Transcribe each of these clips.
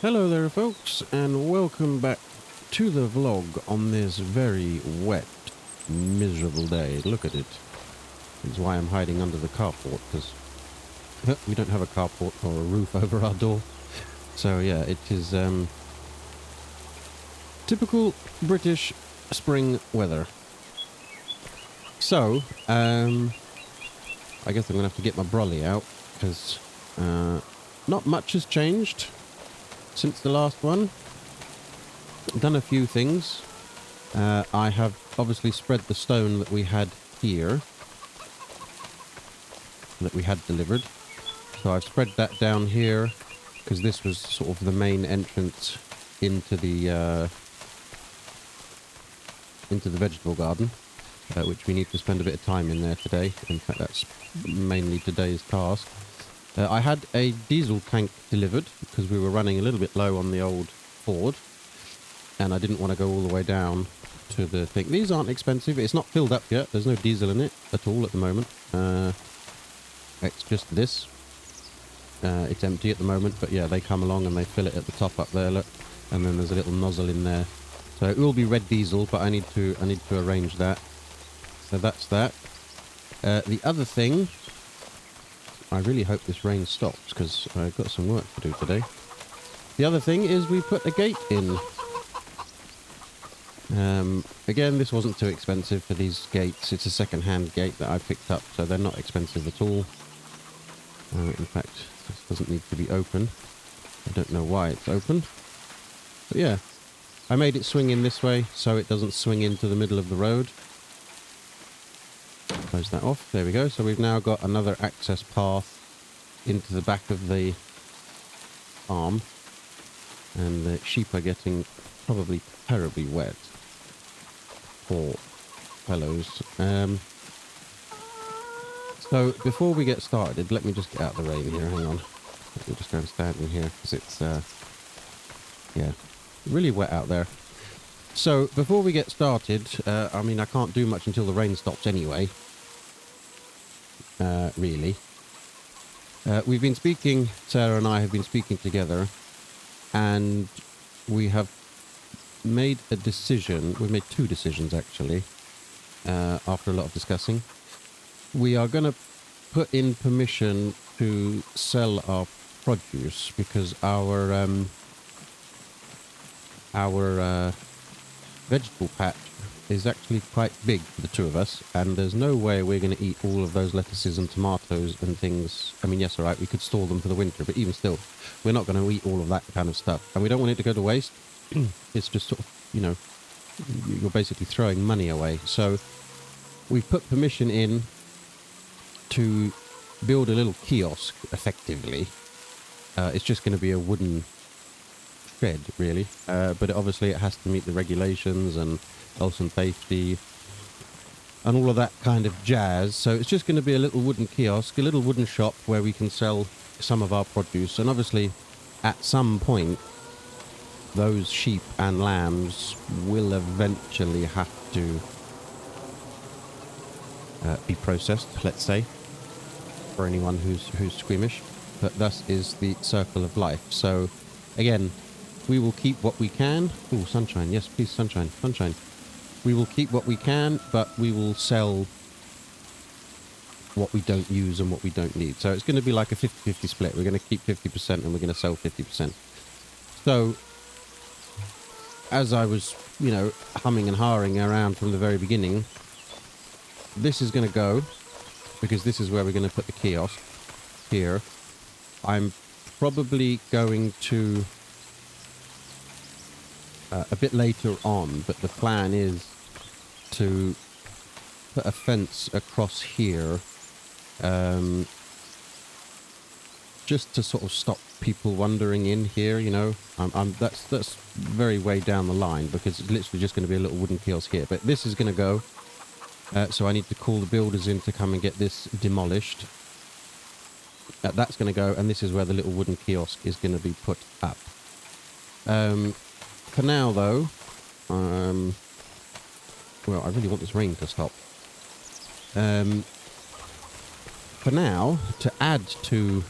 Hello there folks, and welcome back to the vlog on this very wet, miserable day. Look at it. That's why I'm hiding under the carport, because we don't have a carport or a roof over our door. So yeah, it is typical British spring weather. So, I guess I'm going to have to get my brolly out, because not much has changed since the last one. Done a few things. I have obviously spread the stone that we had here, that we had delivered. So I've spread that down here, because this was sort of the main entrance into the vegetable garden, which we need to spend a bit of time in there today. In fact, that's mainly today's task. I had a diesel tank delivered because we were running a little bit low on the old Ford, and I didn't want to go all the way down to the thing. These aren't expensive. It's not filled up yet. There's no diesel in it at all at the moment. It's just this. It's empty at the moment, but yeah, they come along and they fill it at the top up there, look, and then there's a little nozzle in there. So it will be red diesel, but I need to arrange that. So that's that. The other thing, I really hope this rain stops, because I've got some work to do today. The other thing is we put a gate in. Again, this wasn't too expensive for these gates. It's a second-hand gate that I picked up, so they're not expensive at all. In fact, this doesn't need to be open. I don't know why it's open. But yeah, I made it swing in this way, so it doesn't swing into the middle of the road. Close that off. There we go. So we've now got another access path into the back of the farm, and the sheep are getting probably terribly wet. Poor fellows. So before we get started, let me just get out of the rain here. Hang on. Let me just go and stand in here, because it's yeah, really wet out there. So before we get started, I mean, I can't do much until the rain stops anyway. Really. We've been speaking, Sarah and I have been speaking together, and we have made a decision. We've made two decisions, actually, after a lot of discussing. We are going to put in permission to sell our produce, because our vegetable patch is actually quite big for the two of us, and there's no way we're going to eat all of those lettuces and tomatoes and things. I mean, yes, all right, we could store them for the winter, but even still, we're not going to eat all of that kind of stuff, and we don't want it to go to waste. It's just sort of, you know, you're basically throwing money away. So we've put permission in to build a little kiosk, effectively. It's just going to be a wooden shed, really, but obviously it has to meet the regulations and health and safety and all of that kind of jazz. So it's just going to be a little wooden kiosk, a little wooden shop where we can sell some of our produce. And obviously at some point those sheep and lambs will eventually have to be processed, let's say, for anyone who's squeamish. But thus is the circle of life. So again, we will keep what we can. Oh, sunshine. Yes, please, sunshine. Sunshine. We will keep what we can, but we will sell what we don't use and what we don't need. So it's going to be like a 50-50 split. We're going to keep 50% and we're going to sell 50%. So as I was, you know, humming and hawing around from the very beginning, this is going to go, because this is where we're going to put the kiosk here. I'm probably going to a bit later on, but the plan is to put a fence across here, just to sort of stop people wandering in here, you know. That's very way down the line, because it's literally just going to be a little wooden kiosk here. But this is going to go, so I need to call the builders in to come and get this demolished. That's going to go, and this is where the little wooden kiosk is going to be put up. For now, though, well, I really want this rain to stop. For now, to add to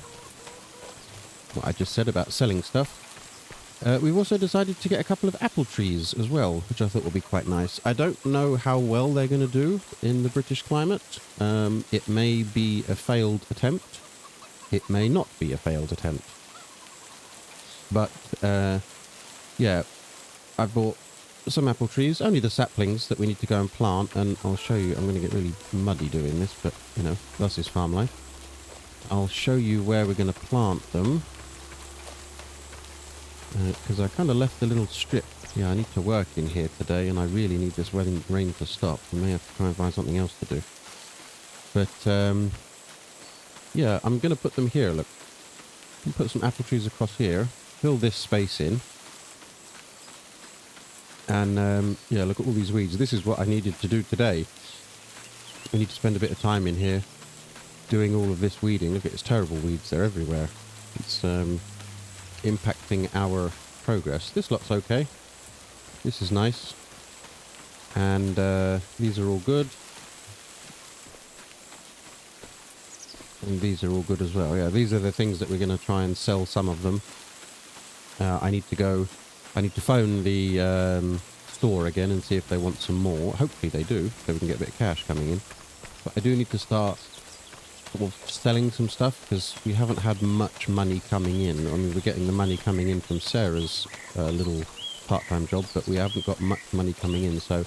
what I just said about selling stuff, We've also decided to get a couple of apple trees as well, which I thought would be quite nice. I don't know how well they're going to do in the British climate. It may be a failed attempt. It may not be a failed attempt. But, yeah, I bought some apple trees, only the saplings that we need to go and plant, and I'll show you. I'm going to get really muddy doing this, but, you know, that's is farm life. I'll show you where we're going to plant them. Because I kind of left a little strip. Yeah, I need to work in here today, and I really need this rain to stop. I may have to try and find something else to do. But, yeah, I'm going to put them here, look. Put some apple trees across here. Fill this space in. And, yeah, look at all these weeds. This is what I needed to do today. I need to spend a bit of time in here doing all of this weeding. Look at it's terrible weeds. They're everywhere. It's, impacting our progress. This lot's okay. This is nice. And these are all good. And these are all good as well. Yeah, these are the things that we're going to try and sell some of them. I need to phone the store again and see if they want some more. Hopefully they do, so we can get a bit of cash coming in. But I do need to start selling some stuff because we haven't had much money coming in. I mean, we're getting the money coming in from Sarah's little part-time job, but we haven't got much money coming in, so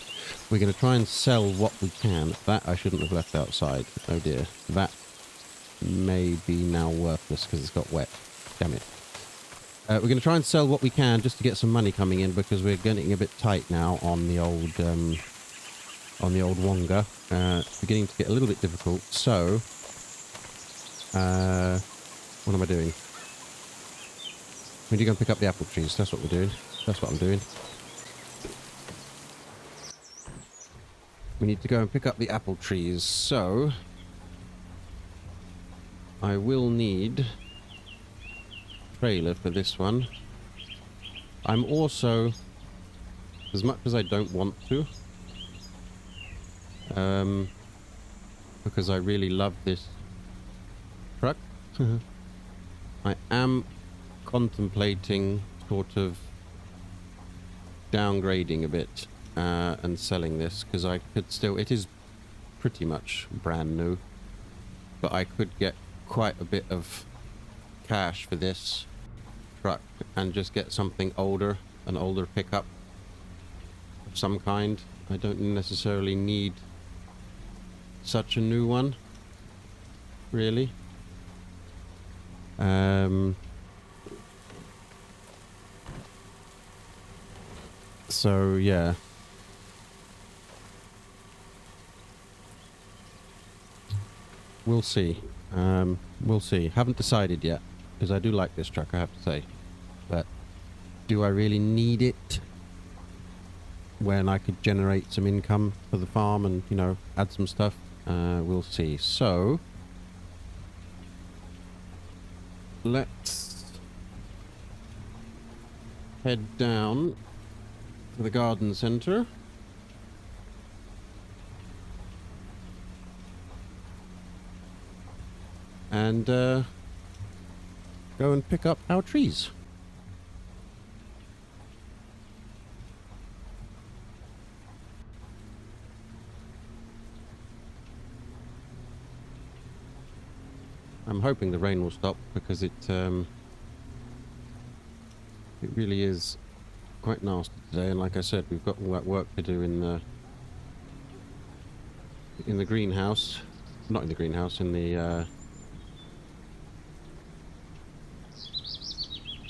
we're going to try and sell what we can. That I shouldn't have left outside. Oh dear. That may be now worthless because it's got wet. Damn it. We're going to try and sell what we can just to get some money coming in because we're getting a bit tight now on the old Wonga. It's beginning to get a little bit difficult, so what am I doing? We need to go and pick up the apple trees. That's what we're doing. That's what I'm doing. We need to go and pick up the apple trees. So I will need a trailer for this one. I'm also, as much as I don't want to, because I really love this truck, I am contemplating sort of downgrading a bit and selling this because I could still, it is pretty much brand new, but I could get quite a bit of cash for this truck and just get something older, an older pickup of some kind. I don't necessarily need such a new one, really. So yeah, we'll see. We'll see. Haven't decided yet because I do like this truck, I have to say, but do I really need it when I could generate some income for the farm and, you know, add some stuff? We'll see. So let's head down to the garden centre. And go and pick up our trees. I'm hoping the rain will stop because it really is quite nasty today, and like I said, we've got all that work to do in the greenhouse. Not in the greenhouse, in the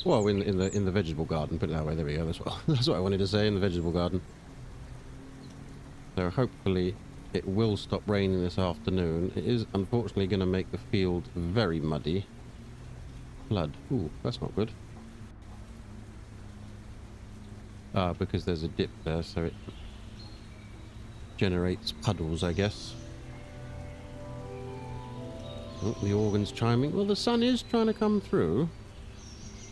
well, in the vegetable garden. Put it that way. There we go. That's what I wanted to say, in the vegetable garden. So hopefully it will stop raining this afternoon. It is unfortunately going to make the field very muddy. Flood. Ooh, that's not good. Ah, because there's a dip there, so it generates puddles, I guess. Oh, the organ's chiming. Well, the sun is trying to come through,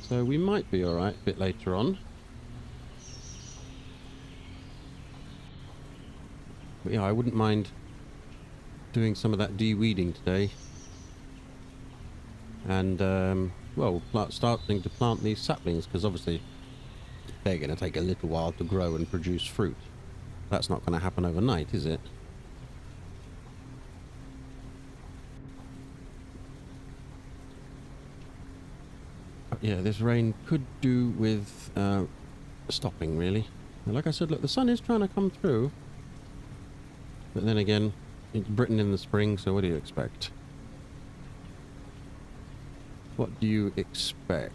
so we might be alright a bit later on. But yeah, I wouldn't mind doing some of that de-weeding today. And, well, starting to plant these saplings, because obviously they're going to take a little while to grow and produce fruit. That's not going to happen overnight, is it? But yeah, this rain could do with stopping, really. And like I said, look, the sun is trying to come through. But then again, it's Britain in the spring, so what do you expect? What do you expect?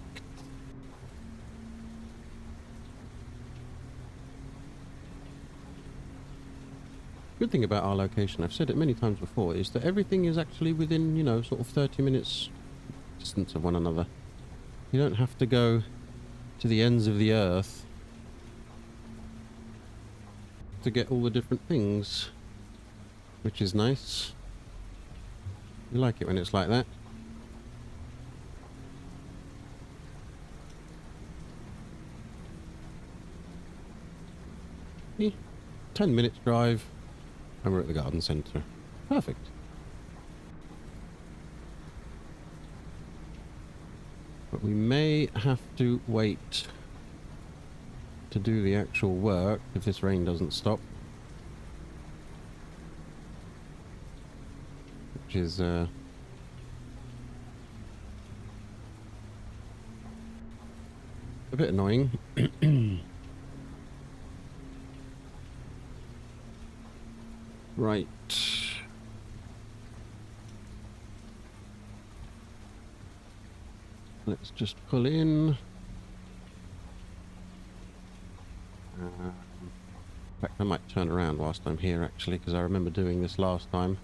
Good thing about our location, I've said it many times before, is that everything is actually within, you know, sort of 30 minutes distance of one another. You don't have to go to the ends of the earth to get all the different things, which is nice. You like it when it's like that. Yeah, 10 minutes drive and we're at the garden centre. Perfect. But we may have to wait to do the actual work if this rain doesn't stop. Which is a bit annoying. Right. Let's just pull in. In fact, I might turn around whilst I'm here, actually, because I remember doing this last time.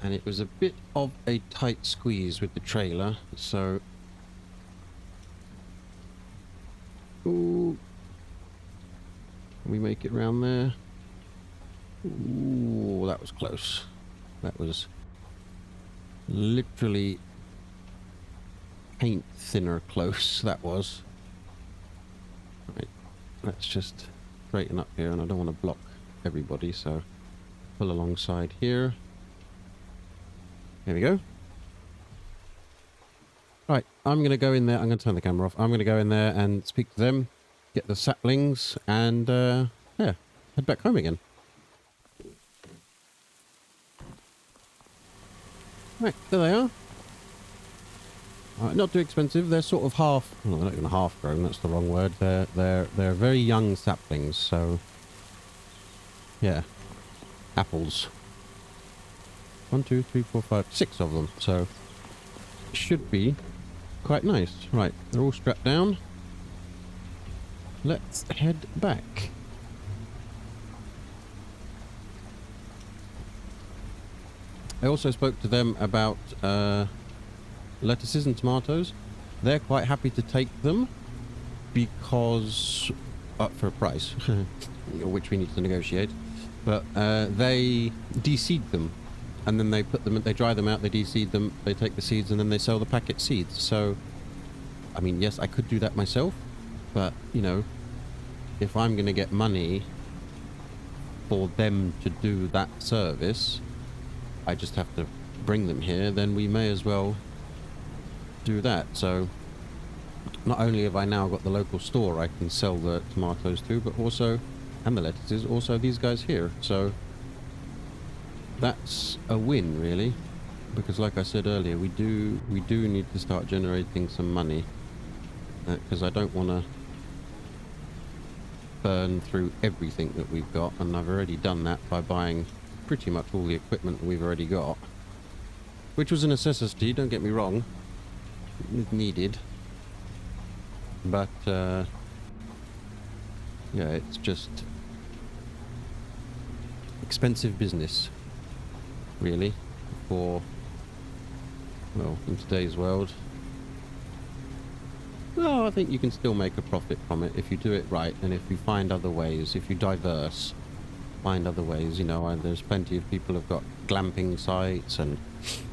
And it was a bit of a tight squeeze with the trailer, so... Ooh. Can we make it round there? Ooh, that was close. That was literally paint thinner close, that was. Right, let's just straighten up here, and I don't want to block everybody, so pull alongside here. There we go. Right, I'm going to go in there. I'm going to turn the camera off. I'm going to go in there and speak to them, get the saplings, and yeah, head back home again. Right, there they are. Not too expensive. They're sort of half. Well, they're not even half grown. That's the wrong word. They're very young saplings. So yeah, apples. 1, 2, 3, 4, 5, 6 of them. So it should be quite nice. Right, they're all strapped down. Let's head back. I also spoke to them about lettuces and tomatoes. They're quite happy to take them because for a price, which we need to negotiate. But they de-seed them, and then they put them, they dry them out, they de-seed them, they take the seeds, and then they sell the packet seeds. So, I mean, yes, I could do that myself, but you know, if I'm going to get money for them to do that service, I just have to bring them here, then we may as well do that. So not only have I now got the local store I can sell the tomatoes to, but also, and the lettuces, also these guys here. So that's a win, really, because like I said earlier, we do need to start generating some money, because I don't want to burn through everything that we've got, and I've already done that by buying pretty much all the equipment that we've already got, which was a necessity, don't get me wrong, it needed, but yeah, it's just expensive business, really, for, well, in today's world. Well, I think you can still make a profit from it if you do it right, and if you find other ways, if you find other ways, you know, there's plenty of people who've got glamping sites and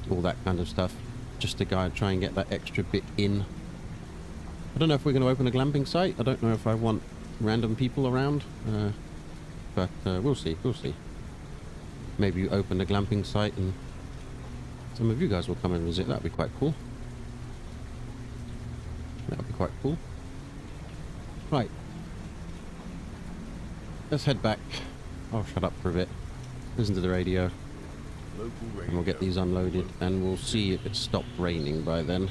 all that kind of stuff, just to try and get that extra bit in. I don't know if we're going to open a glamping site. I don't know if I want random people around, but we'll see, Maybe you open a glamping site and some of you guys will come and visit. That'd be quite cool. Right. Let's head back. I'll shut up for a bit. Listen to the radio. And we'll get these unloaded and we'll see if it's stopped raining by then.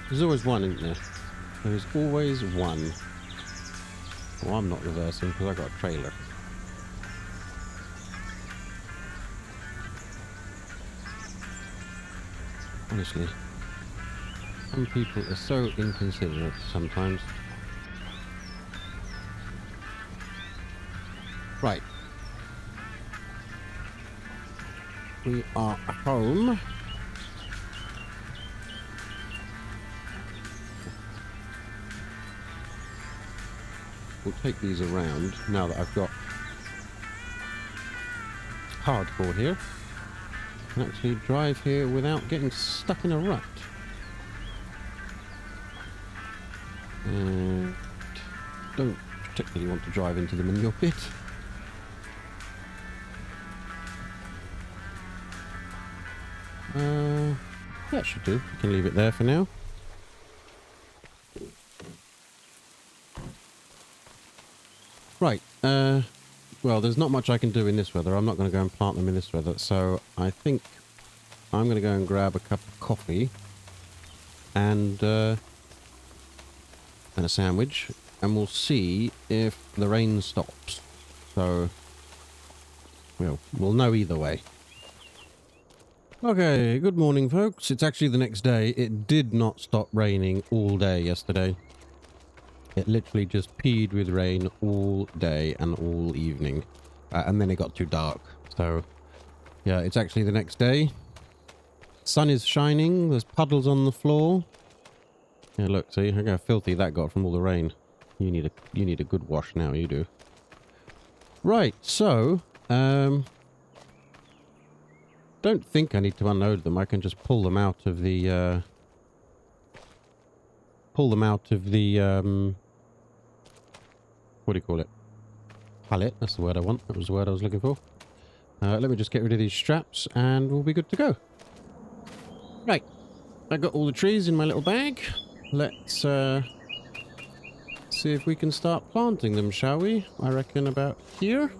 There's always one, isn't there? There's always one. Well, I'm not reversing because I got a trailer. Honestly, some people are so inconsiderate sometimes. Right. We are home. We'll take these around now that I've got hardcore here. And actually drive here without getting stuck in a rut. And don't particularly want to drive into the manure pit. That should do. We can leave it there for now. Right, well, there's not much I can do in this weather. I'm not going to go and plant them in this weather, so I think I'm going to go and grab a cup of coffee and a sandwich, and we'll see if the rain stops. So, well, we'll know either way. Okay, good morning, folks. It's actually the next day. It did not stop raining all day yesterday. It literally just peed with rain all day and all evening. And then it got too dark. So, yeah, it's actually the next day. Sun is shining. There's puddles on the floor. Yeah, look, see how filthy that got from all the rain. You need a good wash now, you do. Right, so, don't think I need to unload them. I can just pull them out of the, what do you call it? Pallet. That's the word I want. That was the word I was looking for. Let me just get rid of these straps and we'll be good to go. Right. I got all the trees in my little bag. Let's see if we can start planting them, shall we? I reckon about here.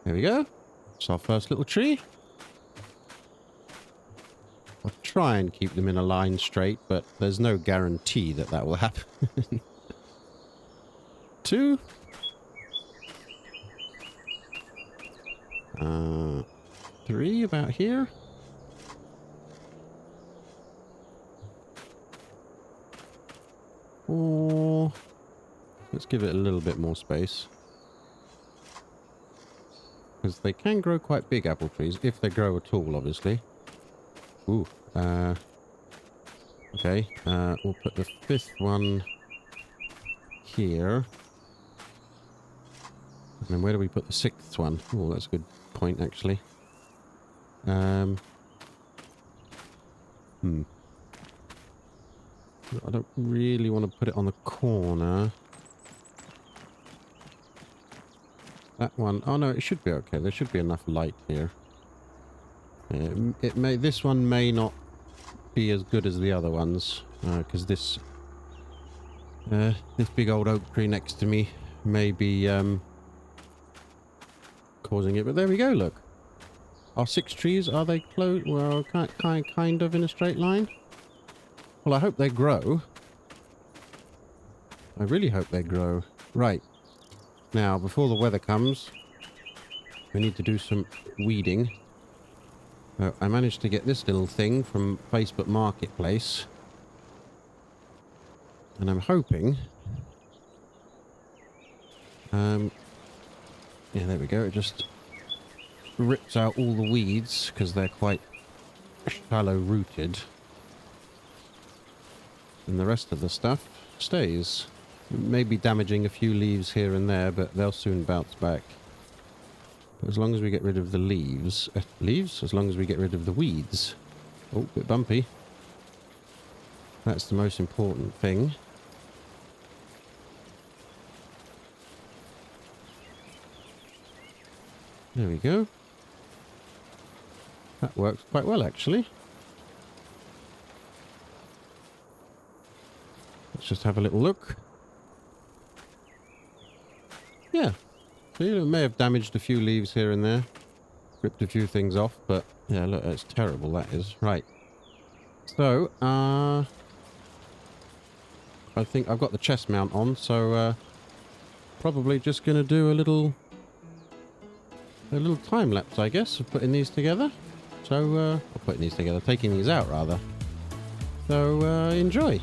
There we go. It's our first little tree. I'll try and keep them in a line straight, but there's no guarantee that that will happen. 2. 3 about here. 4. Let's give it a little bit more space. Because they can grow quite big apple trees, if they grow at all, obviously. Ooh, okay, we'll put the 5th one here. And then where do we put the 6th one? Oh, that's a good point, actually. I don't really want to put it on the corner. That one, oh no, it should be okay. There should be enough light here. This one may not be as good as the other ones, because this big old oak tree next to me may be causing it. But there we go, look. Are 6 trees, are they close? Well, kind of in a straight line? Well, I hope they grow. I really hope they grow. Right. Now, before the weather comes, we need to do some weeding. I managed to get this little thing from Facebook Marketplace. And I'm hoping... yeah, there we go. It just rips out all the weeds because they're quite shallow rooted. And the rest of the stuff stays. Maybe damaging a few leaves here and there, but they'll soon bounce back. But as long as we get rid of the leaves... as long as we get rid of the weeds. Oh, bit bumpy. That's the most important thing. There we go. That works quite well, actually. Let's just have a little look. Yeah. So it may have damaged a few leaves here and there. Ripped a few things off, but yeah, look, that's terrible, that is. Right. So, I think I've got the chest mount on, so probably just going to do a little time lapse, I guess, of putting these together. So, taking these out rather. So, enjoy.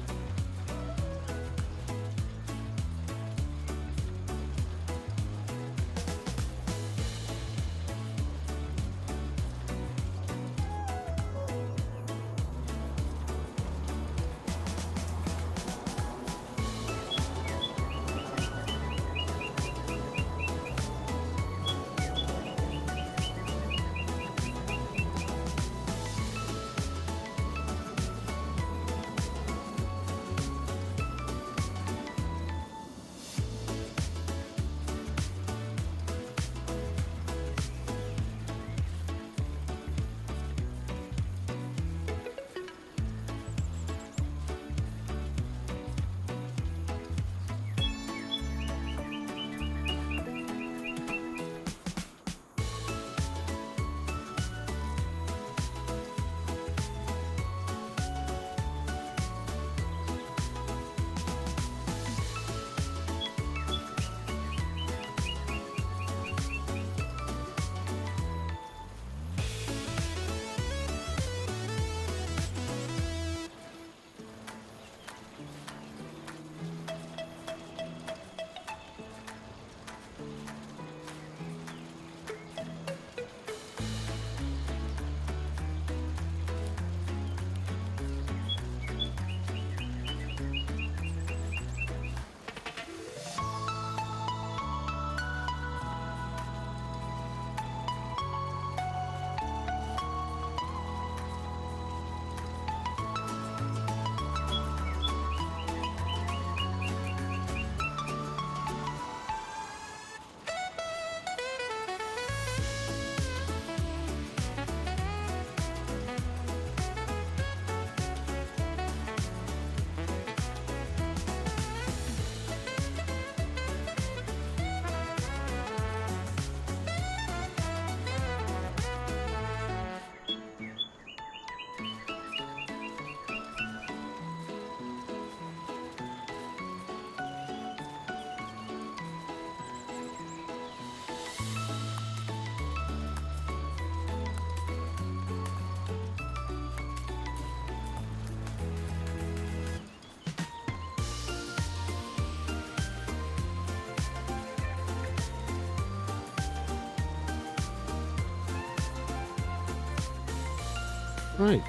Right.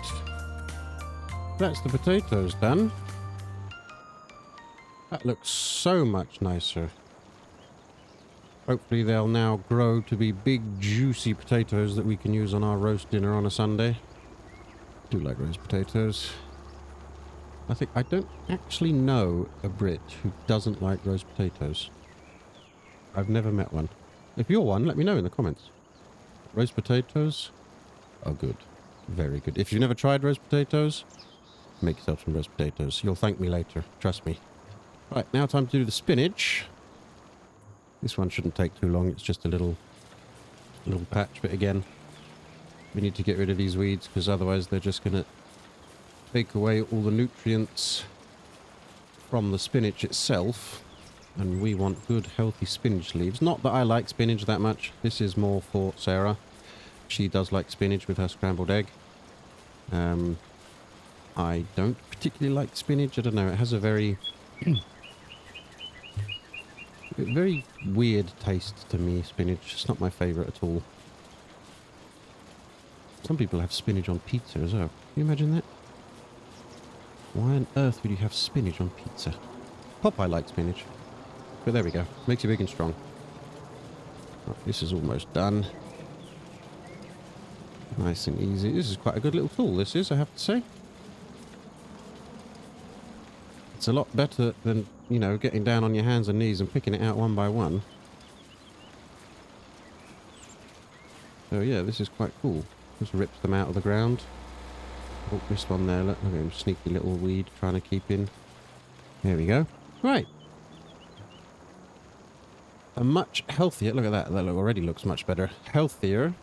That's the potatoes done. That looks so much nicer. Hopefully they'll now grow to be big, juicy potatoes that we can use on our roast dinner on a Sunday. I do like roast potatoes. I don't actually know a Brit who doesn't like roast potatoes. I've never met one. If you're one, let me know in the comments. Roast potatoes? Oh, good. Very good. If you've never tried roast potatoes, make yourself some roast potatoes. You'll thank me later. Trust me. Right, now time to do the spinach. This one shouldn't take too long. It's just a little patch, but again, We need to get rid of these weeds because otherwise they're just going to take away all the nutrients from the spinach itself. And we want good, healthy spinach leaves. Not that I like spinach that much. This is more for Sarah. She does like spinach with her scrambled egg. I don't particularly like spinach. I don't know. It has a very... very weird taste to me, spinach. It's not my favourite at all. Some people have spinach on pizza as well. Can you imagine that? Why on earth would you have spinach on pizza? Popeye likes spinach. But there we go. Makes you big and strong. Right, this is almost done. Nice and easy. This is quite a good little tool, this is, I have to say. It's a lot better than, you know, getting down on your hands and knees and picking it out one by one. So yeah, this is quite cool. Just rips them out of the ground. Oh, this one there, look at him, sneaky little weed trying to keep in. There we go. Right. A much healthier, look at that, that already looks much better. Healthier.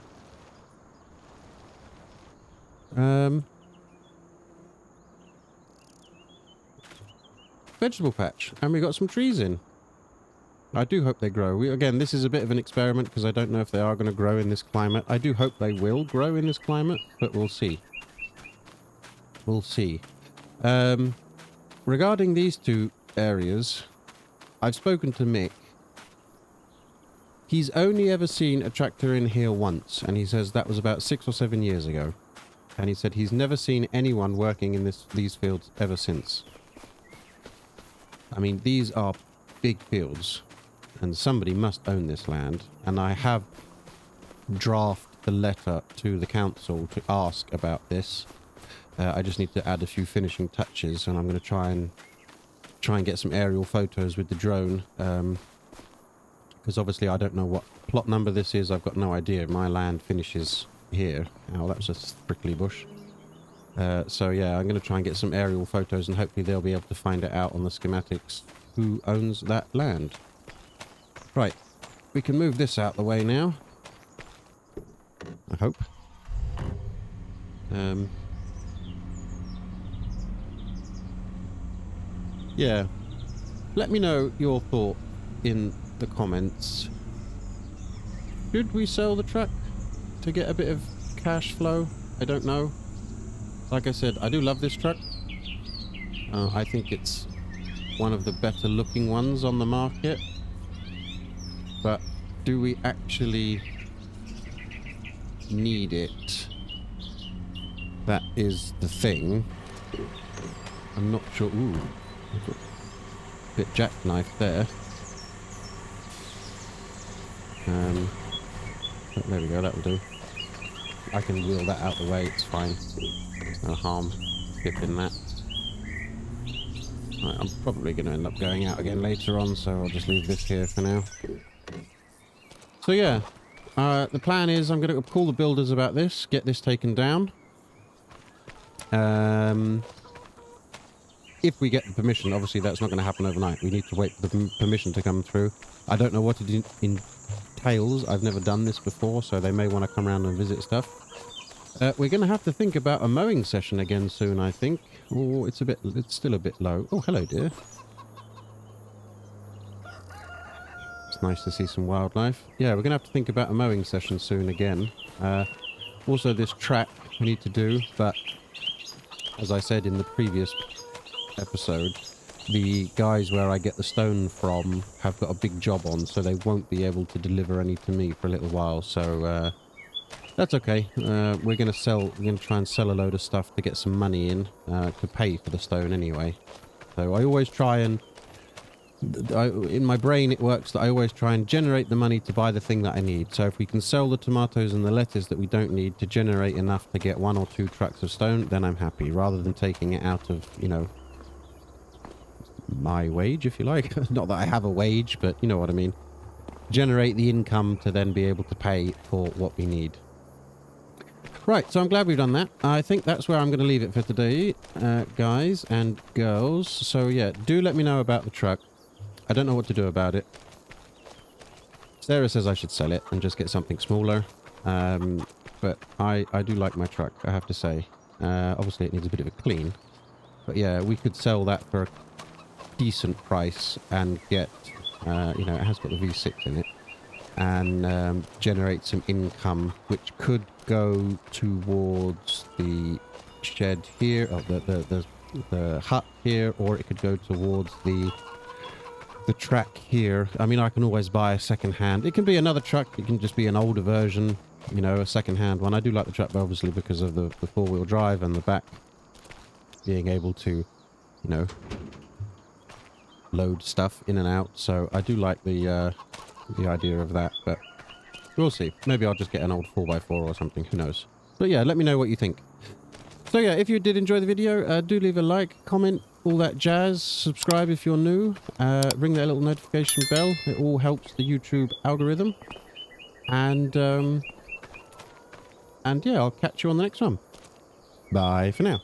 Vegetable patch, and we got some trees in. I do hope they grow. Again, this is a bit of an experiment because I don't know if they are going to grow in this climate. I do hope they will grow in this climate, but we'll see. We'll see. Regarding these two areas, I've spoken to Mick. He's only ever seen a tractor in here once, and he says that was about 6 or 7 years ago. And he said he's never seen anyone working in these fields ever since. I mean, these are big fields, and somebody must own this land. And I have drafted a letter to the council to ask about this. I just need to add a few finishing touches, and I'm going to try and get some aerial photos with the drone. Because obviously I don't know what plot number this is. I've got no idea. My land finishes here. Oh, that was a prickly bush. So yeah, I'm going to try and get some aerial photos, and hopefully they'll be able to find it out on the schematics who owns that land. Right, we can move this out the way now. I hope. Yeah, let me know your thought in the comments. Should we sell the truck to get a bit of cash flow? I don't know. Like I said, I do love this truck. I think it's one of the better looking ones on the market. But do we actually need it? That is the thing. I'm not sure. Ooh, a bit jackknife there. There we go, that'll do. I can wheel that out the way, it's fine. There's no harm skipping that. Right, I'm probably going to end up going out again later on, so I'll just leave this here for now. So yeah, the plan is I'm going to call the builders about this, get this taken down. If we get the permission, obviously that's not going to happen overnight. We need to wait for the permission to come through. I don't know what it entails. I've never done this before, so they may want to come around and visit stuff. We're going to have to think about a mowing session again soon, I think. Oh, it's still a bit low. Oh, hello, dear. It's nice to see some wildlife. Yeah, we're going to have to think about a mowing session soon again. Also, this track we need to do, but as I said in the previous episode, the guys where I get the stone from have got a big job on, so they won't be able to deliver any to me for a little while, so that's okay. We're going to try and sell a load of stuff to get some money in to pay for the stone anyway. So I always try and in my brain it works that I always try and generate the money to buy the thing that I need. So if we can sell the tomatoes and the lettuce that we don't need to generate enough to get 1 or 2 trucks of stone, then I'm happy, rather than taking it out of, you know, my wage, if you like. Not that I have a wage, but you know what I mean. Generate the income to then be able to pay for what we need. Right, so I'm glad we've done that. I think that's where I'm going to leave it for today, guys and girls. So yeah, do let me know about the truck. I don't know what to do about it. Sarah says I should sell it and just get something smaller. but I do like my truck, I have to say. Obviously it needs a bit of a clean, but yeah, we could sell that for a decent price and get, you know, it has got the V6 in it, and generate some income, which could go towards the shed here, or the hut here, or it could go towards the track here. I mean, I can always buy a second hand. It can be another truck. It can just be an older version, you know, a second hand one. I do like the truck, obviously, because of the four-wheel drive and the back being able to, you know, load stuff in and out. So I do like the idea of that, but we'll see. Maybe I'll just get an old 4x4 or something. Who knows? But yeah, let me know what you think. So yeah, if you did enjoy the video, do leave a like, comment, all that jazz. Subscribe if you're new. Ring that little notification bell. It all helps the YouTube algorithm. And yeah, I'll catch you on the next one. Bye for now.